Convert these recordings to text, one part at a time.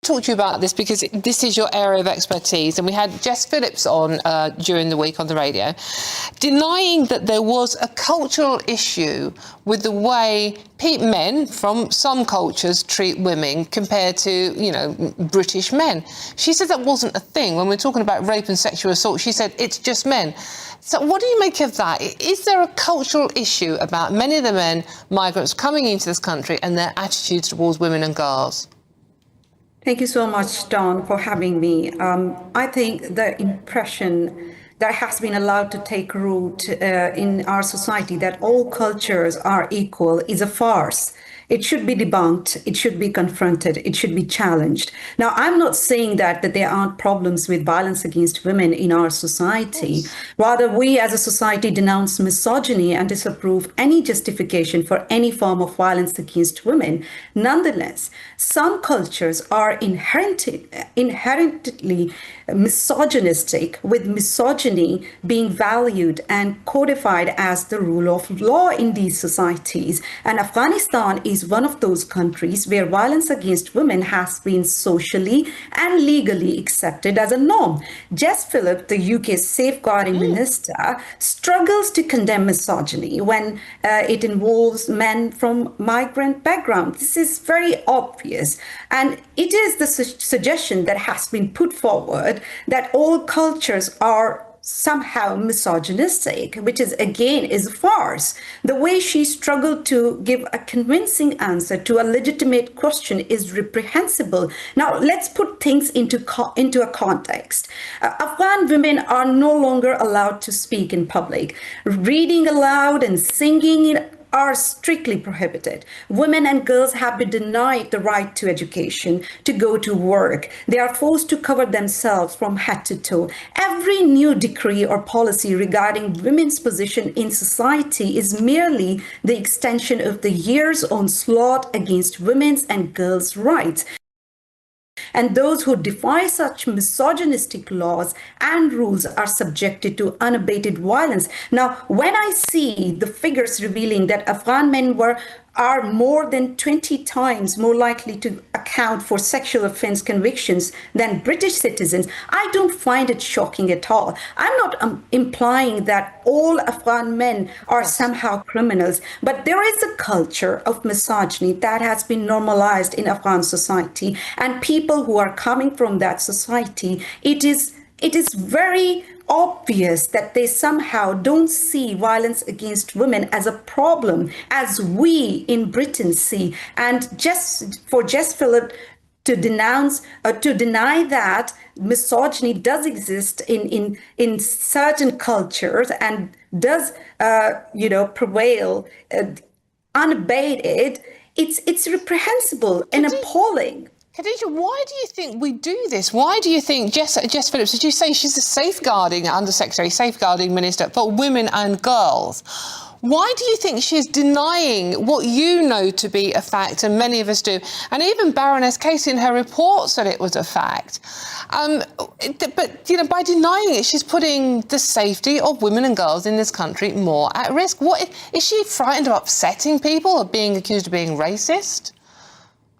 talk to you about this because this is your area of expertise, and we had Jess Phillips on during the week on the radio, denying that there was a cultural issue with the way men from some cultures treat women compared to, you know, British men. She said that wasn't a thing. When we're talking about rape and sexual assault, she said it's just men. So what do you make of that? Is there a cultural issue about many of the men, migrants, coming into this country and their attitudes towards women and girls? Thank you so much, Dawn, for having me. I think the impression that has been allowed to take root in our society that all cultures are equal is a farce. It should be debunked. It should be confronted. It should be challenged. Now, I'm not saying that there aren't problems with violence against women in our society. Rather, we as a society denounce misogyny and disapprove any justification for any form of violence against women. Nonetheless, some cultures are inherently misogynistic, with misogyny being valued and codified as the rule of law in these societies. And Afghanistan is one of those countries where violence against women has been socially and legally accepted as a norm. Jess Phillips, the UK's safeguarding minister, struggles to condemn misogyny when it involves men from migrant backgrounds. This is very obvious. And it is the suggestion that has been put forward that all cultures are somehow misogynistic, which is again is a farce. The way she struggled to give a convincing answer to a legitimate question is reprehensible. Now let's put things into a context. Afghan women are no longer allowed to speak in public. Reading aloud and singing are strictly prohibited. Women and girls have been denied the right to education, to go to work. They are forced to cover themselves from head to toe. Every new decree or policy regarding women's position in society is merely the extension of the years' onslaught against women's and girls' rights. And those who defy such misogynistic laws and rules are subjected to unabated violence. Now, when I see the figures revealing that Afghan men are more than 20 times more likely to account for sexual offense convictions than British citizens, I don't find it shocking at all. I'm not implying that all Afghan men are somehow criminals, but there is a culture of misogyny that has been normalized in Afghan society, and people who are coming from that society, it is very obvious that they somehow don't see violence against women as a problem, as we in Britain see. And just for Jess Phillips to deny that misogyny does exist in certain cultures and does prevail unabated, it's reprehensible and appalling. Khadija, why do you think we do this? Why do you think Jess Phillips, as you say, she's a safeguarding Under-Secretary, safeguarding minister for women and girls. Why do you think she's denying what you know to be a fact, and many of us do? And even Baroness Casey in her report said it was a fact. But, you know, by denying it, she's putting the safety of women and girls in this country more at risk. What is she frightened of upsetting people, of being accused of being racist?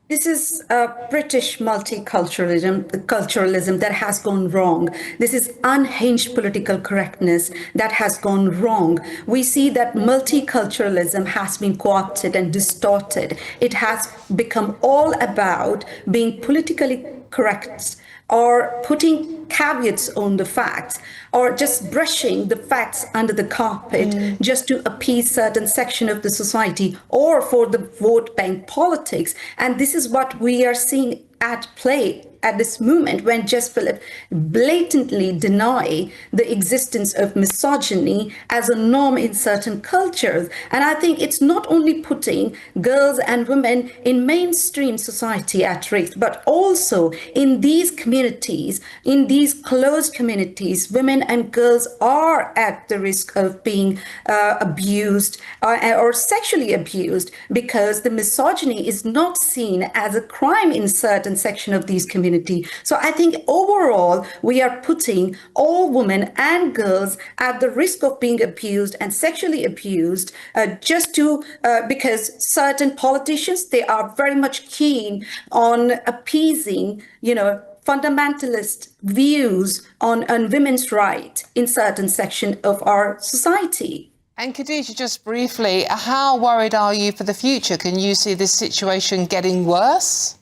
This is British multiculturalism that has gone wrong. This is unhinged political correctness that has gone wrong. We see that multiculturalism has been co-opted and distorted. It has become all about being politically correct, or putting caveats on the facts, or just brushing the facts under the carpet just to appease certain section of the society, or for the vote bank politics. And this is what we are seeing at play at this moment, when Jess Phillips blatantly deny the existence of misogyny as a norm in certain cultures. And I think it's not only putting girls and women in mainstream society at risk, but also in these communities, in these these closed communities, women and girls are at the risk of being abused or sexually abused, because the misogyny is not seen as a crime in certain section of these communities. So I think overall, we are putting all women and girls at the risk of being abused and sexually abused because certain politicians, they are very much keen on appeasing, fundamentalist views on women's rights in certain section of our society. And Khadija, just briefly, how worried are you for the future? Can you see this situation getting worse?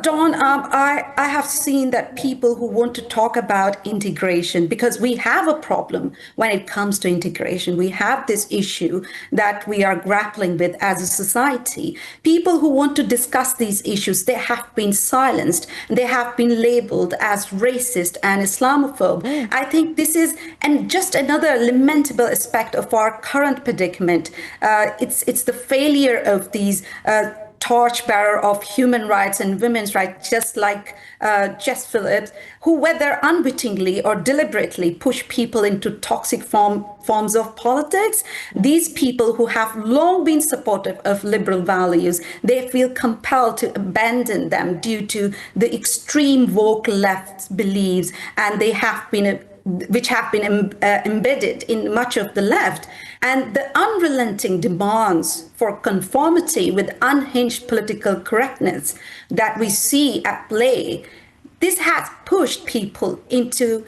Dawn, I have seen that people who want to talk about integration, because we have a problem when it comes to integration. We have this issue that we are grappling with as a society. People who want to discuss these issues, they have been silenced. They have been labeled as racist and Islamophobe. I think this is just another lamentable aspect of our current predicament. It's the failure of these torchbearer of human rights and women's rights, just like Jess Phillips, who, whether unwittingly or deliberately, push people into toxic forms of politics. These people who have long been supportive of liberal values, they feel compelled to abandon them due to the extreme woke left beliefs, and they have been which have been embedded in much of the left, and the unrelenting demands for conformity with unhinged political correctness that we see at play. This has pushed people into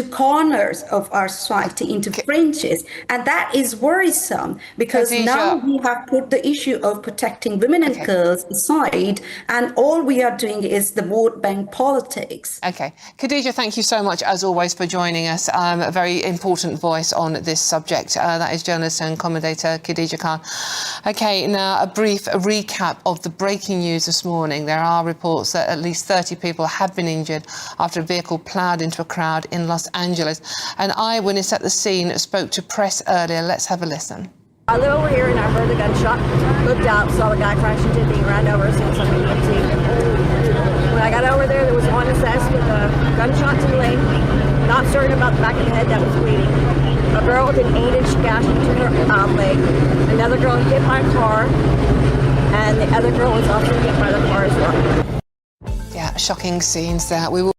corners of our society, into fringes, and that is worrisome, because Khadija, now we have put the issue of protecting women and girls aside, and all we are doing is the vote bank politics. Okay. Khadija, thank you so much, as always, for joining us. A very important voice on this subject. That is journalist and commentator Khadija Khan. Okay, now a brief recap of the breaking news this morning. There are reports that at least 30 people have been injured after a vehicle ploughed into a crowd in Los Angeles. An eyewitness at the scene spoke to press earlier. Let's have a listen. I live over here and I heard the gunshot, looked out, saw the guy crash into me, ran over as soon as somebody could see. When I got over there was one assessed with a gunshot to the leg, not certain about the back of the head that was bleeding. A girl with an 8-inch gash into her leg. Another girl hit by a car, and the other girl was also hit by the car as well. Yeah, shocking scenes there. We will